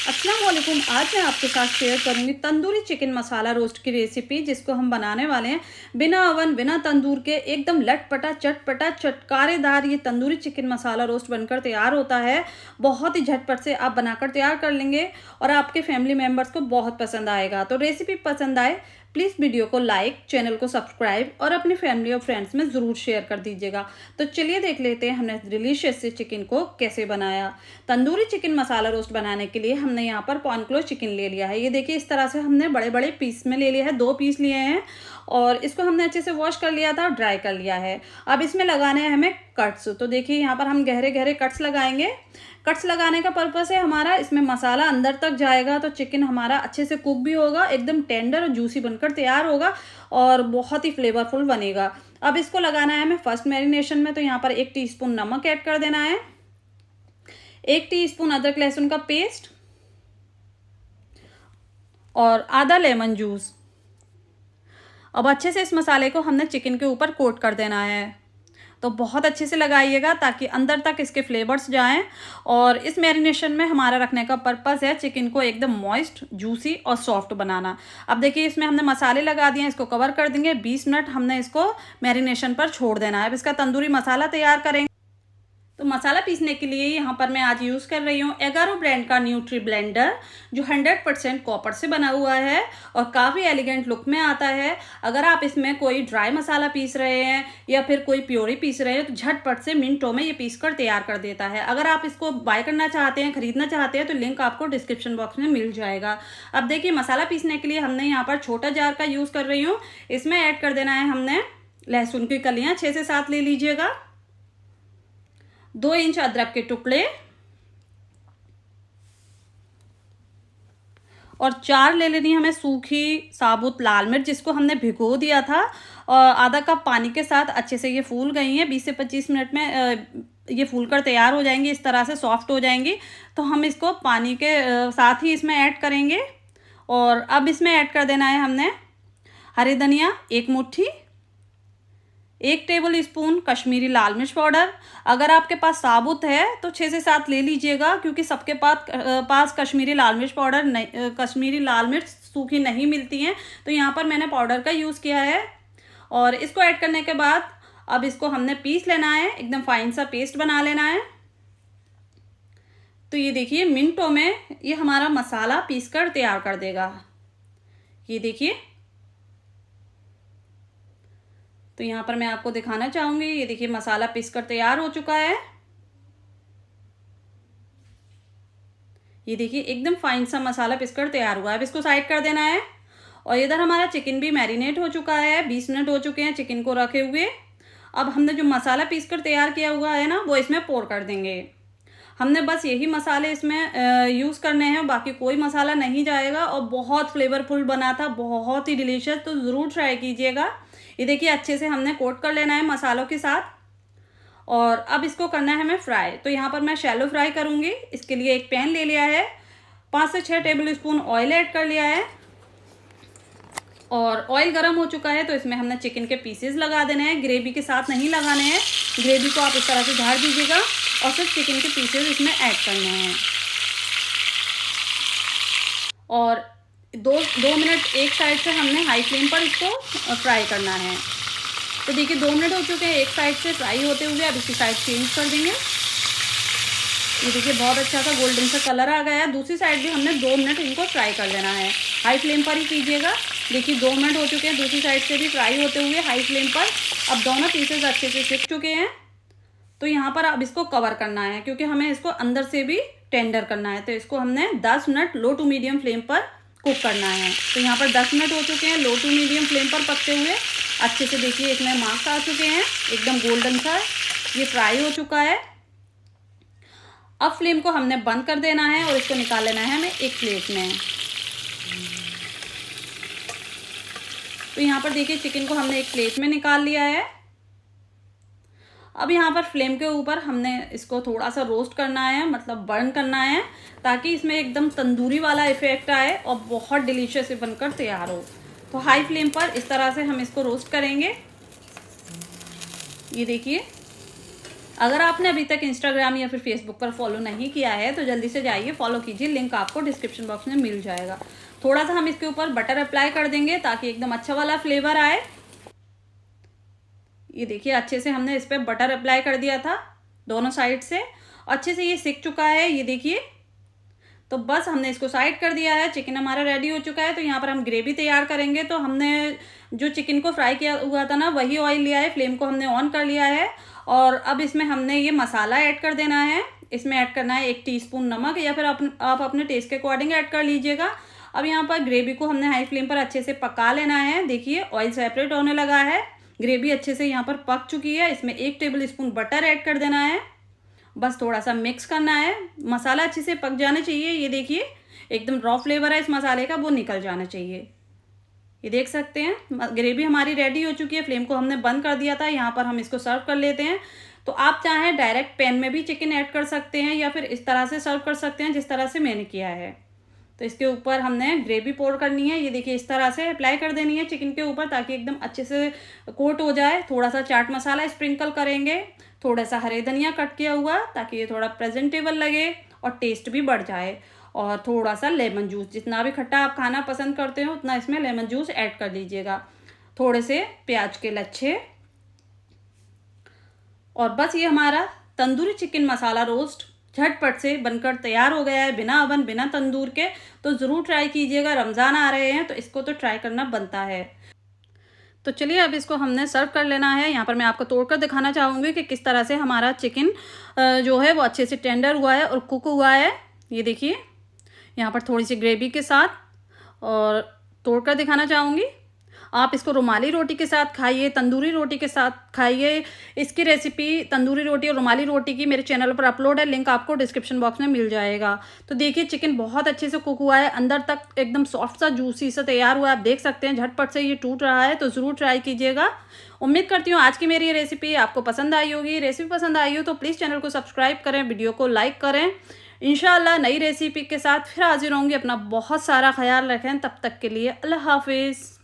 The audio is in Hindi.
अस्सलाम वालेकुम। आज मैं आपके साथ शेयर करूंगी तंदूरी चिकन मसाला रोस्ट की रेसिपी, जिसको हम बनाने वाले हैं बिना ओवन बिना तंदूर के। एकदम लटपटा चटपटा चटकारेदार ये तंदूरी चिकन मसाला रोस्ट बनकर तैयार होता है। बहुत ही झटपट से आप बनाकर तैयार कर लेंगे और आपके फैमिली मेम्बर्स को बहुत पसंद आएगा। तो रेसिपी पसंद आए प्लीज़ वीडियो को लाइक, चैनल को सब्सक्राइब और अपनी फैमिली और फ्रेंड्स में ज़रूर शेयर कर दीजिएगा। तो चलिए देख लेते हैं हमने डिलीशियस से चिकन को कैसे बनाया। तंदूरी चिकन मसाला रोस्ट बनाने के लिए हमने यहाँ पर 5 किलो चिकन ले लिया है। ये देखिए इस तरह से हमने बड़े बड़े पीस में ले लिया है, 2 पीस लिए हैं और इसको हमने अच्छे से वॉश कर लिया था और ड्राई कर लिया है। अब इसमें लगाने हैं हमें कट्स। तो देखिए यहाँ पर हम गहरे गहरे कट्स लगाएंगे। कट्स लगाने का पर्पस है हमारा इसमें मसाला अंदर तक जाएगा तो चिकन हमारा अच्छे से कुक भी होगा, एकदम टेंडर और जूसी बनकर तैयार होगा और बहुत ही फ्लेवरफुल बनेगा। अब इसको लगाना है हमें फर्स्ट मैरिनेशन में। तो यहाँ पर 1 टीस्पून नमक ऐड कर देना है, 1 टीस्पून अदरक लहसुन का पेस्ट और आधा लेमन जूस। अब अच्छे से इस मसाले को हमने चिकन के ऊपर कोट कर देना है। तो बहुत अच्छे से लगाइएगा ताकि अंदर तक इसके फ्लेवर्स जाएं। और इस मैरिनेशन में हमारा रखने का पर्पस है चिकन को एकदम मॉइस्ट, जूसी और सॉफ्ट बनाना। अब देखिए इसमें हमने मसाले लगा दिए हैं, इसको कवर कर देंगे। 20 मिनट हमने इसको मैरिनेशन पर छोड़ देना है। अब इसका तंदूरी मसाला तैयार करेंगे। तो मसाला पीसने के लिए यहाँ पर मैं आज यूज़ कर रही हूँ एगारो ब्रांड का न्यूट्री ब्लेंडर, जो 100% कॉपर से बना हुआ है और काफ़ी एलिगेंट लुक में आता है। अगर आप इसमें कोई ड्राई मसाला पीस रहे हैं या फिर कोई प्योरी पीस रहे हैं तो झटपट से मिनटों में ये पीस कर तैयार कर देता है। अगर आप इसको बाय करना चाहते हैं, खरीदना चाहते हैं तो लिंक आपको डिस्क्रिप्शन बॉक्स में मिल जाएगा। अब देखिए मसाला पीसने के लिए हमने यहाँ पर छोटा जार का यूज़ कर रही हूँ। इसमें ऐड कर देना है हमने लहसुन की कलियाँ, 6 से 7 ले लीजिएगा, 2 इंच अदरक के टुकड़े और 4 ले लेनी हमें सूखी साबुत लाल मिर्च, जिसको हमने भिगो दिया था और आधा कप पानी के साथ अच्छे से ये फूल गई हैं। 20 से 25 मिनट में ये फूल कर तैयार हो जाएंगी, इस तरह से सॉफ्ट हो जाएंगी। तो हम इसको पानी के साथ ही इसमें ऐड करेंगे। और अब इसमें ऐड कर देना है हमने हरी धनिया 1 मुट्ठी, 1 टेबल स्पून कश्मीरी लाल मिर्च पाउडर। अगर आपके पास साबुत है तो 6 से 7 ले लीजिएगा, क्योंकि सबके पास कश्मीरी लाल मिर्च पाउडर नहीं, कश्मीरी लाल मिर्च सूखी नहीं मिलती हैं। तो यहाँ पर मैंने पाउडर का यूज़ किया है। और इसको ऐड करने के बाद अब इसको हमने पीस लेना है, एकदम फाइन सा पेस्ट बना लेना है। तो ये देखिए मिनटों में ये हमारा मसाला पीस कर तैयार कर देगा। ये देखिए, तो यहाँ पर मैं आपको दिखाना चाहूँगी। ये देखिए मसाला पीस कर तैयार हो चुका है। ये देखिए एकदम फाइन सा मसाला पीस कर तैयार हुआ है। अब इसको साइड कर देना है। और इधर हमारा चिकन भी मैरिनेट हो चुका है, 20 मिनट हो चुके हैं चिकन को रखे हुए। अब हमने जो मसाला पीस कर तैयार किया हुआ है ना, वो इसमें पोर कर देंगे। हमने बस यही मसाले इसमें यूज़ करने हैं, बाकी कोई मसाला नहीं जाएगा और बहुत फ्लेवरफुल बना था, बहुत ही डिलीशियस। तो ज़रूर ट्राई कीजिएगा। ये देखिए अच्छे से हमने कोट कर लेना है मसालों के साथ। और अब इसको करना है हमें फ्राई। तो यहाँ पर मैं शैलो फ्राई करूँगी। इसके लिए एक पैन ले लिया है, 5 से 6 टेबल स्पून ऑयल ऐड कर लिया है और ऑयल गर्म हो चुका है। तो इसमें हमने चिकन के पीसेस लगा देने हैं, ग्रेवी के साथ नहीं लगाने हैं। ग्रेवी को आप इस तरह से झाड़ दीजिएगा और सिर्फ चिकन के पीसेस इसमें ऐड करने हैं। और 2 मिनट एक साइड से हमने हाई फ्लेम पर इसको फ्राई करना है। तो देखिए 2 मिनट हो चुके हैं एक साइड से फ्राई होते हुए। अब इसकी साइड चेंज कर देंगे। ये देखिए बहुत अच्छा सा गोल्डन सा कलर आ गया है। दूसरी साइड भी हमने 2 मिनट इनको फ्राई कर लेना है, हाई फ्लेम पर ही कीजिएगा। देखिए 2 मिनट हो चुके हैं, दूसरी साइड से भी फ्राई होते हुए हाई फ्लेम पर। अब दोनों पीसेस अच्छे से सिक चुके हैं। तो यहाँ पर अब इसको कवर करना है, क्योंकि हमें इसको अंदर से भी टेंडर करना है। तो इसको हमने 10 minute low to medium flame पर कुक करना है। तो यहाँ पर 10 मिनट हो चुके हैं लो टू मीडियम फ्लेम पर पकते हुए। अच्छे से देखिए इसमें मार्क्स आ चुके हैं, एकदम गोल्डन सा ये फ्राई हो चुका है। अब फ्लेम को हमने बंद कर देना है और इसको निकाल लेना है हमें एक प्लेट में। तो यहाँ पर देखिए चिकन को हमने एक प्लेट में निकाल लिया है। अब यहाँ पर फ्लेम के ऊपर हमने इसको थोड़ा सा रोस्ट करना है, मतलब बर्न करना है, ताकि इसमें एकदम तंदूरी वाला इफेक्ट आए और बहुत डिलीशियस बनकर तैयार हो। तो हाई फ्लेम पर इस तरह से हम इसको रोस्ट करेंगे। ये देखिए अगर आपने अभी तक इंस्टाग्राम या फिर फेसबुक पर फॉलो नहीं किया है तो जल्दी से जाइए, फॉलो कीजिए, लिंक आपको डिस्क्रिप्शन बॉक्स में मिल जाएगा। थोड़ा सा हम इसके ऊपर बटर अप्लाई कर देंगे ताकि एकदम अच्छा वाला फ्लेवर आए। ये देखिए अच्छे से हमने इस पर बटर अप्लाई कर दिया था दोनों साइड से, अच्छे से ये सिक चुका है। ये देखिए, तो बस हमने इसको साइड कर दिया है, चिकन हमारा रेडी हो चुका है। तो यहाँ पर हम ग्रेवी तैयार करेंगे। तो हमने जो चिकन को फ्राई किया हुआ था ना, वही ऑयल लिया है, फ्लेम को हमने ऑन कर लिया है और अब इसमें हमने ये मसाला ऐड कर देना है। इसमें ऐड करना है 1 टीस्पून नमक, या फिर आप अपने टेस्ट के अकॉर्डिंग ऐड कर लीजिएगा। अब यहाँ पर ग्रेवी को हमने हाई फ्लेम पर अच्छे से पका लेना है। देखिए ऑयल सेपरेट होने लगा है, ग्रेवी अच्छे से यहाँ पर पक चुकी है। इसमें 1 टेबल स्पून बटर ऐड कर देना है। बस थोड़ा सा मिक्स करना है, मसाला अच्छे से पक जाना चाहिए। ये देखिए एकदम रॉ फ्लेवर है इस मसाले का, वो निकल जाना चाहिए। ये देख सकते हैं ग्रेवी हमारी रेडी हो चुकी है, फ्लेम को हमने बंद कर दिया था। यहाँ पर हम इसको सर्व कर लेते हैं। तो आप चाहें डायरेक्ट पैन में भी चिकन ऐड कर सकते हैं या फिर इस तरह से सर्व कर सकते हैं जिस तरह से मैंने किया है। तो इसके ऊपर हमने ग्रेवी पोर करनी है। ये देखिए इस तरह से अप्लाई कर देनी है चिकन के ऊपर ताकि एकदम अच्छे से कोट हो जाए। थोड़ा सा चाट मसाला स्प्रिंकल करेंगे, थोड़ा सा हरे धनिया कट किया हुआ ताकि ये थोड़ा प्रेजेंटेबल लगे और टेस्ट भी बढ़ जाए, और थोड़ा सा लेमन जूस, जितना भी खट्टा आप खाना पसंद करते हो उतना इसमें लेमन जूस ऐड कर लीजिएगा। थोड़े से प्याज के लच्छे, और बस ये हमारा तंदूरी चिकन मसाला रोस्ट झटपट से बनकर तैयार हो गया है, बिना ओवन बिना तंदूर के। तो ज़रूर ट्राई कीजिएगा, रमज़ान आ रहे हैं तो इसको तो ट्राई करना बनता है। तो चलिए अब इसको हमने सर्व कर लेना है। यहाँ पर मैं आपको तोड़कर दिखाना चाहूँगी कि किस तरह से हमारा चिकन जो है वो अच्छे से टेंडर हुआ है और कुक हुआ है। ये देखिए यहाँ पर थोड़ी सी ग्रेवी के साथ, और तोड़कर दिखाना चाहूँगी। आप इसको रुमाली रोटी के साथ खाइए, तंदूरी रोटी के साथ खाइए। इसकी रेसिपी तंदूरी रोटी और रुमाली रोटी की मेरे चैनल पर अपलोड है, लिंक आपको डिस्क्रिप्शन बॉक्स में मिल जाएगा। तो देखिए चिकन बहुत अच्छे से कुक हुआ है, अंदर तक एकदम सॉफ्ट सा जूसी सा तैयार हुआ है। आप देख सकते हैं झटपट से ये टूट रहा है। तो ज़रूर ट्राई कीजिएगा। उम्मीद करती हूँ आज की मेरी ये रेसिपी आपको पसंद आई होगी। रेसिपी पसंद आई हो तो प्लीज़ चैनल को सब्सक्राइब करें, वीडियो को लाइक करें। इंशाल्लाह नई रेसिपी के साथ फिर हाजिर होंगी। अपना बहुत सारा ख्याल रखें, तब तक के लिए अल्लाह हाफिज़।